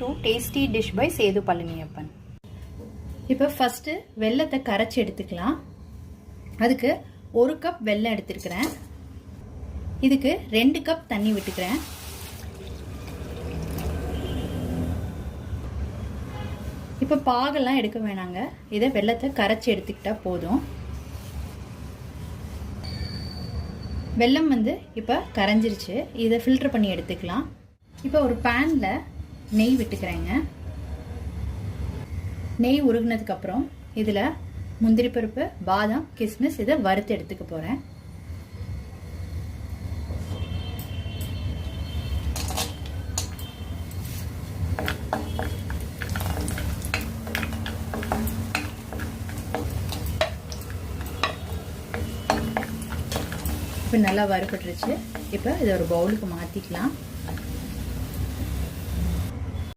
to Tasty Dish by Sethu Palaniyappan. இப்போ first வெல்லத்தை கரைச்சி எடுத்துக்கலாம். அதுக்கு 1 கப் வெல்லம் எடுத்துக்கிறேன். இதுக்கு 2 கப் தண்ணி விட்டுக்கிறேன். இப்போ பாகெல்லாம் எடுக்க வேணாங்க. இதை வெல்லத்தை கரைச்சி எடுத்துக்கிட்டா போதும். வெல்லம் இப்போ கரைஞ்சிருச்சு. இதை ஃபில்டர் பண்ணி எடுத்துக்கலாம். இப்போ ஒரு பேனில் நெய் விட்டுக்கிறேங்க. நெய் உருகினதுக்கப்புறம் இதில் முந்திரி பருப்பு, பாதாம், கிஸ்மிஸ் இதை வறுத்து எடுத்துக்க போகிறேன். இப்போ நல்லா வறுபட்டுருச்சு. இப்போ இதை ஒரு பவுலுக்கு மாற்றிக்கலாம்.